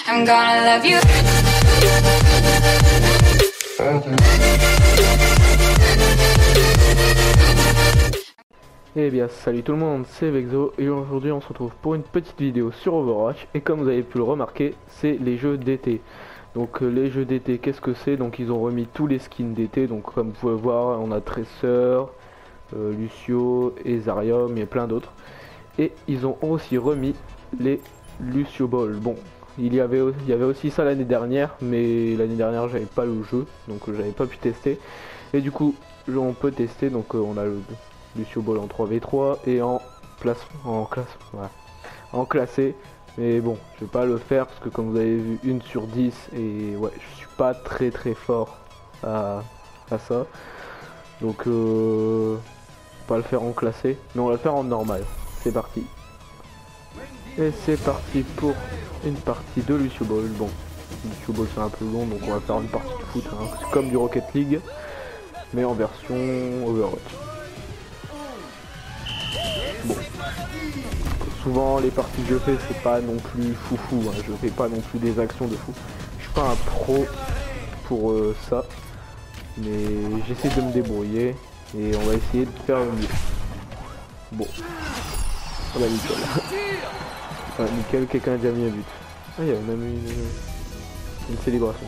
I'm gonna love you. Eh bien salut tout le monde, c'est Vexo et aujourd'hui on se retrouve pour une petite vidéo sur Overwatch. Et comme vous avez pu le remarquer, c'est les jeux d'été. Donc les jeux d'été, qu'est-ce que c'est? Donc ils ont remis tous les skins d'été. Donc comme vous pouvez voir, on a Tracer, Lucio, Ezarium et plein d'autres. Et ils ont aussi remis les Lucio Ball. Bon, il y avait aussi ça l'année dernière, mais l'année dernière j'avais pas le jeu, donc j'avais pas pu tester. Et du coup on peut tester. Donc on a le Lucio Ball en 3v3 et en classé. Mais bon, je vais pas le faire parce que comme vous avez vu, 1 sur 10 et ouais, je suis pas très fort à ça. Donc pas le faire en classé, mais on va le faire en normal. C'est parti. Et c'est parti pour une partie de Lucio Ball. Bon, Lucio Ball c'est un peu long, donc on va faire une partie de foot, hein. C'est comme du Rocket League, mais en version Overwatch. Bon, souvent les parties que je fais c'est pas non plus foufou, hein. Je fais pas non plus des actions de fou. Je suis pas un pro pour ça, mais j'essaie de me débrouiller et on va essayer de faire le mieux. Bon, ah bah nickel. Ah, nickel, quelqu'un a déjà mis un but. Ah, il y a même une célébration.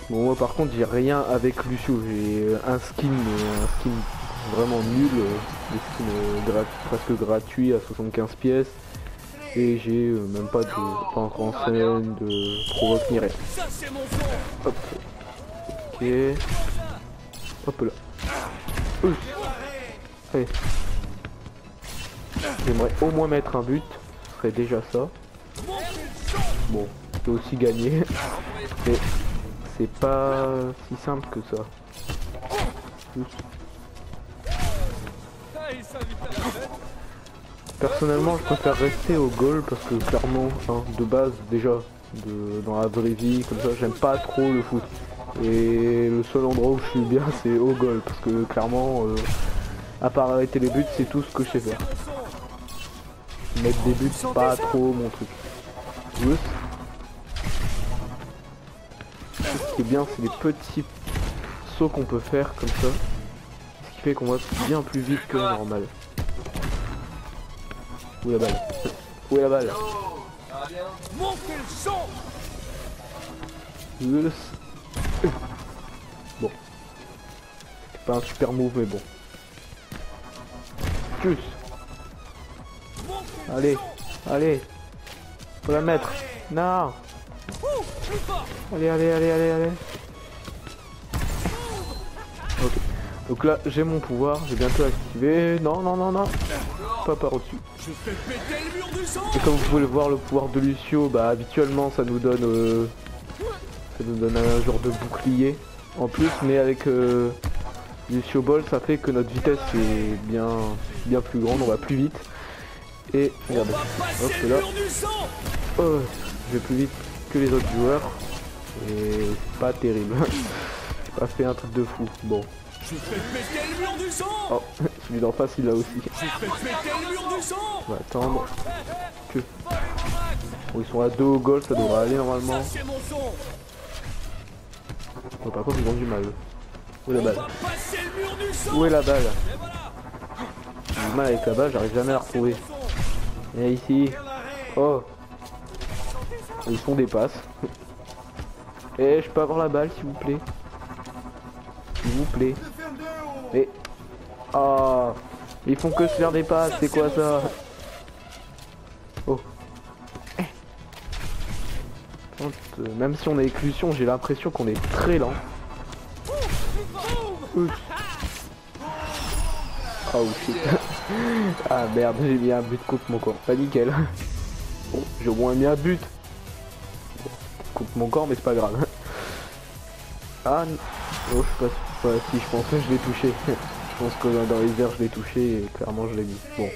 Bon, moi par contre j'ai rien avec Lucio, j'ai un skin vraiment nul, des skins presque gratuits à 75 pièces. Et j'ai même pas encore en scène, de provoque ni rien. Hop. Ok. Hop là. Allez. J'aimerais au moins mettre un but, ce serait déjà ça. Bon, je peux aussi gagner, mais c'est pas si simple que ça. Personnellement, je préfère rester au goal parce que clairement, hein, de base déjà, dans la vraie vie, comme ça, j'aime pas trop le foot. Et le seul endroit où je suis bien, c'est au goal parce que clairement, à part arrêter les buts, c'est tout ce que je sais faire. Mettre des buts, c'est pas trop mon truc. Juste. Ce qui est bien, c'est les petits sauts qu'on peut faire comme ça. Ce qui fait qu'on va bien plus vite que normal. Où est la balle? Où est la balle? Yes. Bon. C'est pas un super move, mais bon. Juste. Allez, allez. Faut la mettre. Non. Allez. Ok. Donc là, j'ai mon pouvoir, j'ai bientôt activé. Non. Pas par au-dessus. Et comme vous pouvez le voir, le pouvoir de Lucio, bah habituellement ça nous donne un genre de bouclier en plus, mais avec Lucio Ball, ça fait que notre vitesse est bien plus grande, on va plus vite. Et regardez, hop là, oh, je vais plus vite que les autres joueurs et c'est pas terrible. J'ai pas fait un truc de fou. Bon. Oh, celui d'en face il l'a aussi. On va attendre que. Bon, ils sont à 2 au goal, ça devrait aller normalement. Oh, par contre ils ont du mal. Où est la balle? Où est la balle? J'ai du mal avec la balle, j'arrive jamais à la retrouver. Et ici. Oh. Ils font des passes. Et je peux avoir la balle s'il vous plaît? S'il vous plaît. Et. Ah. Ils font que se faire des passes, c'est quoi ça? Oh. Même si on a éclusion, j'ai l'impression qu'on est très lent. Oh shit. Ah merde, j'ai mis un but contre mon corps. Pas nickel. Bon, j'ai au moins mis un but. Bon, contre mon corps, mais c'est pas grave. Ah non. Oh, je sais pas si je pensais que je l'ai touché. Je pense que dans les airs je l'ai touché et clairement je l'ai mis. Bon.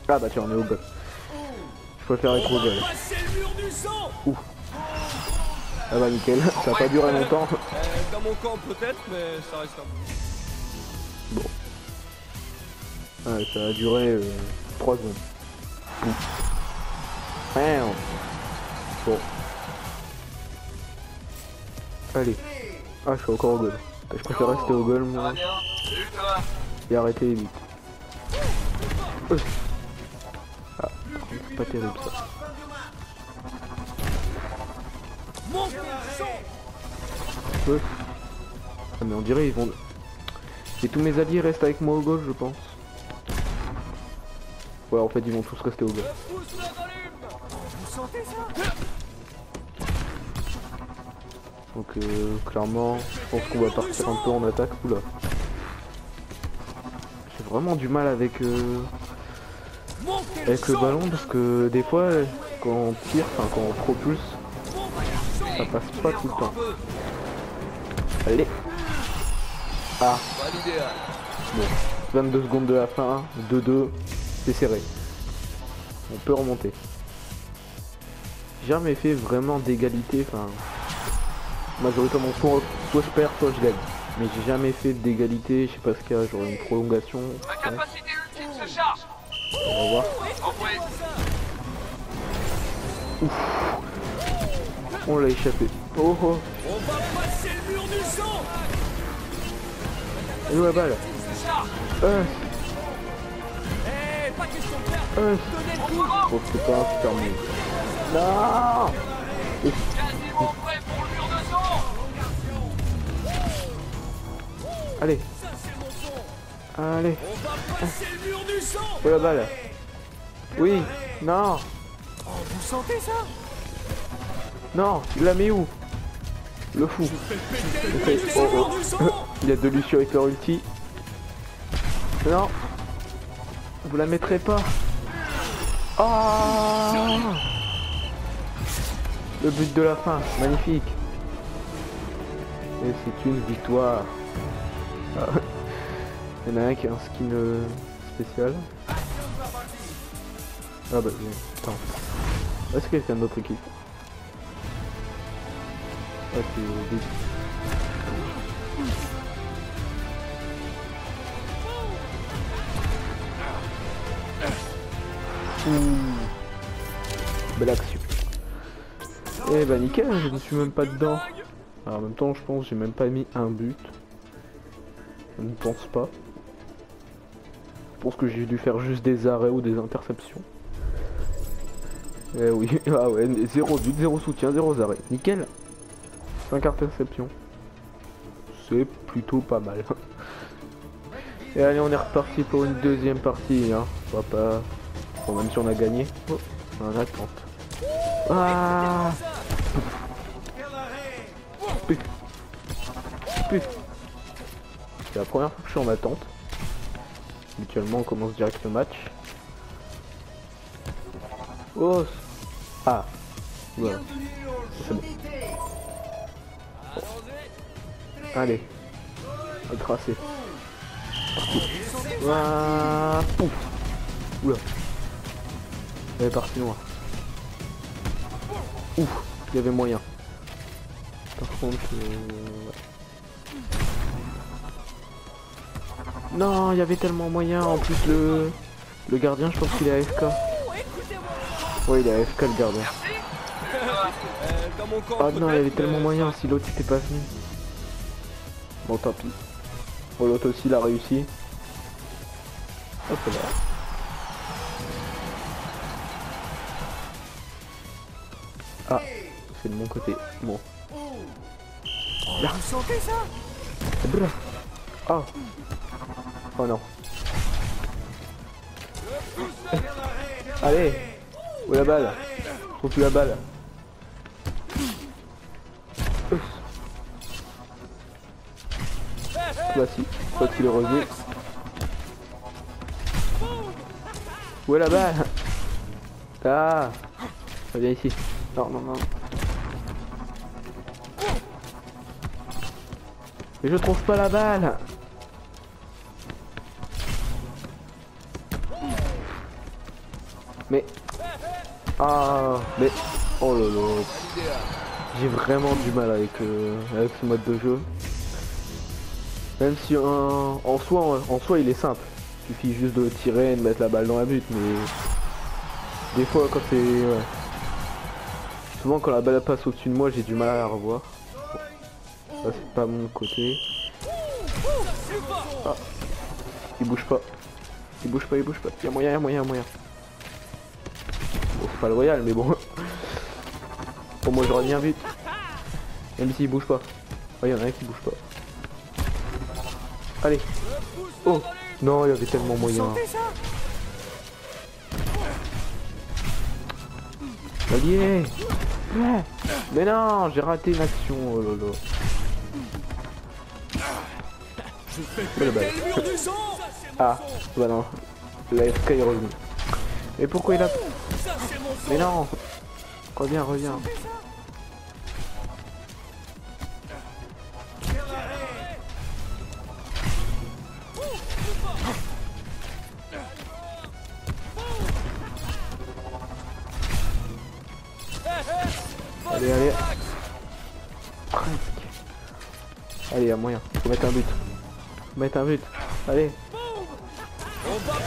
Ah bah tiens, on est au goal. Je préfère être au goal. Ouh. Ah bah nickel, ça a pas duré longtemps. Dans mon camp peut-être, mais ça reste un bon. Ouais, ça a duré 3 secondes. Bon. Allez. Ah, je suis encore au goal. Je préfère rester au goal, moi. Et arrêter les buts. Ah, c'est pas terrible ça. Ah, mais on dirait ils vont... Et tous mes alliés restent avec moi au goal, je pense. Ouais, en fait, ils vont tous rester au goal. Donc, clairement, je pense qu'on va partir un peu en attaque. Oula. J'ai vraiment du mal avec le ballon parce que des fois, quand on tire, enfin quand on propulse, ça passe pas tout le temps. Allez. Ah. Bon, 22 secondes de la fin, 2-2, c'est serré. On peut remonter. J'ai jamais fait vraiment d'égalité, enfin... Majoritairement, soit je perds, soit je gagne. Mais j'ai jamais fait d'égalité, je sais pas ce qu'il y a, genre une prolongation. La capacité ultime se charge. On va voir. Ouf. On l'a échappé. Oh oh. On va passer le mur du sang. Et où la balle? Pas question de perdre. Donnez le coup. Oh, c'est pas un super move. Non. Quasiment prêt pour le mur de sang. Allez. Ça c'est mon son. Allez. On va passer le mur du sang. Où la balle? Oui. Non. Oh, vous sentez ça? Non. Il l'a mis où? Le fou. Oh, oh. Il y a de Lucio avec leur ulti. Non. Vous la mettrez pas. Oh. Le but de la fin. Magnifique. Et c'est une victoire. Ah. Il y en a un qui a un skin spécial. Ah bah attends. Est-ce qu'il y a quelqu'un d'autre équipe? Ah c'est vite. Belle action. Eh bah nickel, je ne suis même pas dedans. Alors, en même temps je pense que j'ai même pas mis un but. Je ne pense pas. Je pense que j'ai dû faire juste des arrêts ou des interceptions. Eh oui, ah ouais, 0 but, 0 soutien, 0 arrêt. Nickel. 5 interceptions. C'est plutôt pas mal. Et allez, on est reparti pour une deuxième partie. Hein. On va pas... Bon, même si on a gagné. Oh, on attente. Ah. C'est la première fois que je suis en attente. Habituellement on commence direct le match. Oh. Ah. Voilà. C'est bon. Allez. On va le tracer. Ouah. Pouf. Oula. Elle est partie noire. Ouf. Il y avait moyen. Par contre... ouais. Non, il y avait tellement moyen. En plus, le gardien, je pense qu'il est AFK. Ouais, il est AFK le gardien. Dans mon camp, Ah non, il y avait tellement moyen si l'autre n'était pas venu. Bon, tant pis. Bon, l'autre aussi, il a réussi. Hop là. Ah, c'est de mon côté. Bon. Là. vous sentez ça? Ah. Oh non. Allez. Où est la balle? Je trouve plus la balle. Voici. Toi tu le revenu. Où est la balle? Ah. Viens ici. Non, non, non. Mais je trouve pas la balle. Mais... Ah... Mais... Oh là là... J'ai vraiment du mal avec ce mode de jeu. Même si en soi il est simple. Il suffit juste de tirer et de mettre la balle dans la but, mais... Des fois quand c'est... Ouais. Souvent quand la balle passe au-dessus de moi j'ai du mal à la revoir. Ça c'est pas mon côté. Ah. Il bouge pas. Il bouge pas, il bouge pas. Y'a moyen, y'a moyen, y'a moyen. Bon, c'est pas le royal, mais bon. Pour moi j'aurais bien vite. Même s'il bouge pas. Oh, y'en a un qui bouge pas. Allez. Oh. Non, il y avait tellement moyen. Allié. Mais non, j'ai raté une action. Oh là là. Le balle. Ah, bah non. La FK est revenue. Mais pourquoi il a... Mais non. Reviens, reviens. Allez, allez. Presque. Allez, y'a moyen. Faut mettre un but. Faut mettre un but. Allez.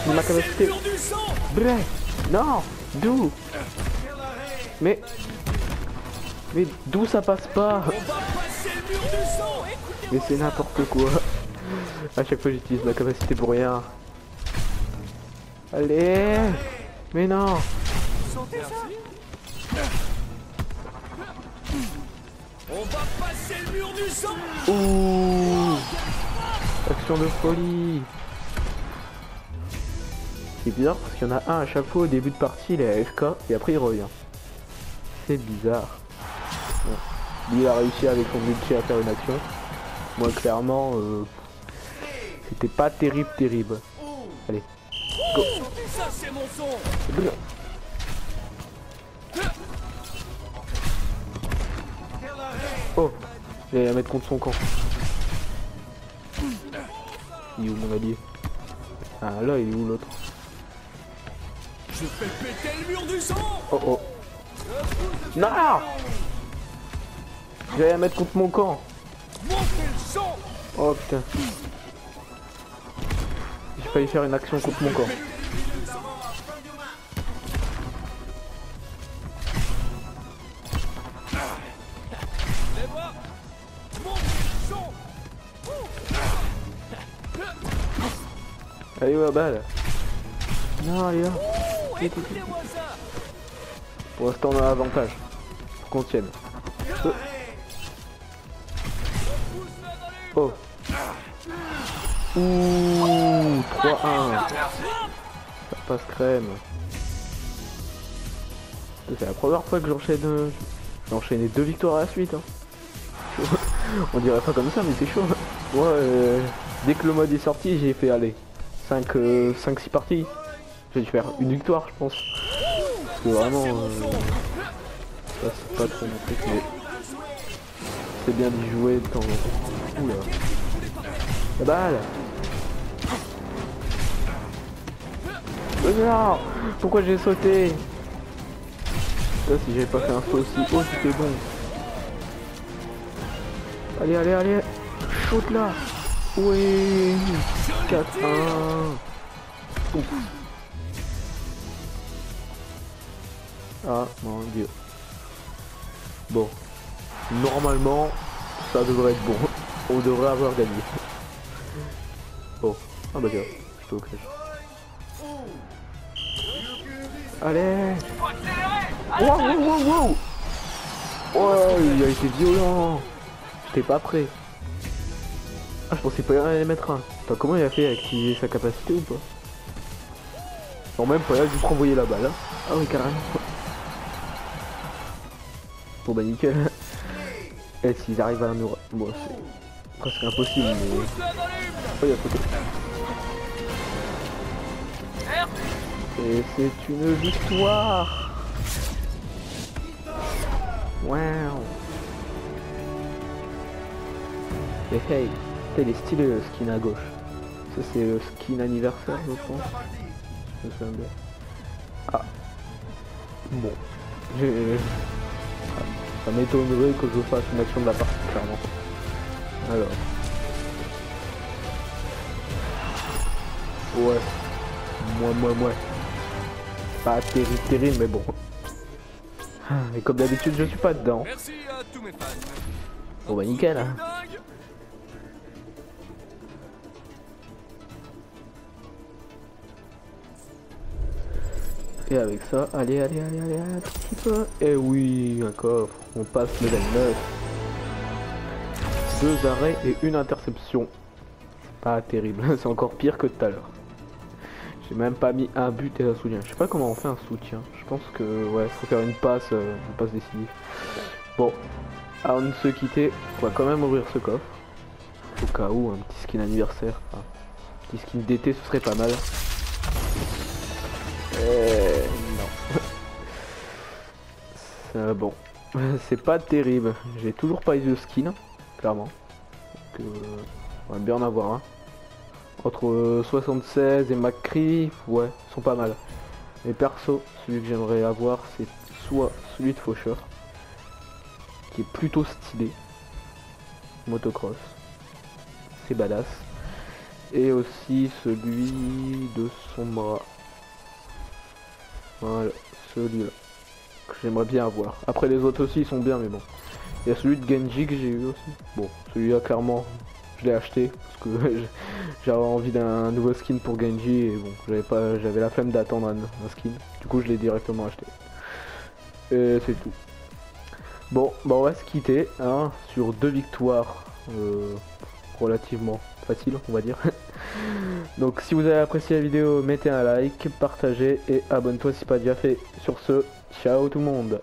C'est ma capacité. Bref. Non. D'où? Mais d'où ça passe pas? Mais c'est n'importe quoi. À chaque fois j'utilise ma capacité pour rien. Allez. Mais non. On va passer le mur du sang. Ouh. Action de folie. C'est bizarre parce qu'il y en a un à chaque fois au début de partie, il est AFK et après il revient. C'est bizarre. Bon. Lui il a réussi avec son multi à faire une action. Moi clairement c'était pas terrible. Allez. Go. Ça c'est mon son. Oh, j'allais la mettre contre son camp. Il est où mon allié? Ah là il est où l'autre? Je fais péter le mur du sang. Oh oh. Non. J'allais la mettre contre mon camp. Montez le sang. Oh putain. J'ai failli faire une action contre mon camp. Les bras. Montez le sang. Allez où la balle? Non allez là. Écoutez-moi ça. Pour l'instant on a l'avantage. Faut qu'on tienne. Oh. Ouh 3-1. Ça passe crème. C'est la première fois que j'enchaîne. J'ai enchaîné 2 victoires à la suite. Hein. On dirait pas comme ça mais c'est chaud. Moi dès que le mode est sorti j'ai fait aller 5-6 parties. J'ai dû faire une victoire je pense. Parce que vraiment ça c'est pas trop mon truc mais c'est bien d'y jouer de temps en temps. Oula. La balle. Non. Pourquoi j'ai sauté? Là si j'avais pas fait un saut aussi haut c'était bon. Allez allez allez. Shoot là. Oui. 4-1. Ouf. Ah mon dieu. Bon. Normalement, ça devrait être bon. On devrait avoir gagné. Bon. Ah bah tiens, je peux au crèche. Allez. Wow, wow, wow, wow. Oh, il a été violent. T'es pas prêt. Ah, je pensais pas y aller mettre un. Enfin, comment il a fait activer sa capacité ou pas? Non, même pas, il a juste renvoyer la balle. Hein. Ah oui, carrément. Bon bah nickel. Et s'ils arrivent à nous... Bon, c'est presque impossible, mais... Oh, il y a photo. Et c'est une victoire. Wow. Et hey, il est stylé le skin à gauche. Ça c'est le skin anniversaire je pense. Je me souviens bien. Ah. Bon. Ça m'étonnerait que je fasse une action de la partie clairement. Alors. Ouais. Moi. Pas terrible mais bon. Et comme d'habitude je suis pas dedans. Merci à tous mes fans. Bon bah nickel hein. Dingue. Et avec ça, allez, un petit peu. Et oui, un coffre. On passe level 9. 2 arrêts et une interception. Pas terrible, c'est encore pire que tout à l'heure. J'ai même pas mis un but et un soutien. Je sais pas comment on fait un soutien. Je pense que ouais, faut faire une passe décisive. Bon, avant de se quitter, on va quand même ouvrir ce coffre. Au cas où, un petit skin anniversaire. Enfin, un petit skin d'été, ce serait pas mal. Non. Bon, c'est pas terrible. J'ai toujours pas eu de skin, clairement. Donc, on va bien en avoir un. Entre 76 et McCree, ouais, sont pas mal. Mais perso, celui que j'aimerais avoir, c'est soit celui de Faucheur, qui est plutôt stylé, motocross, c'est badass, et aussi celui de Sombra. Voilà, celui-là, que j'aimerais bien avoir. Après les autres aussi, ils sont bien, mais bon. Il y a celui de Genji que j'ai eu aussi. Bon, celui-là, clairement, je l'ai acheté, parce que j'avais envie d'un nouveau skin pour Genji, et bon, j'avais la flemme d'attendre un skin. Du coup, je l'ai directement acheté. Et c'est tout. Bon, bah on va se quitter, hein, sur 2 victoires relativement faciles, on va dire. Donc si vous avez apprécié la vidéo, mettez un like, partagez et abonne-toi si pas déjà fait. Sur ce, ciao tout le monde.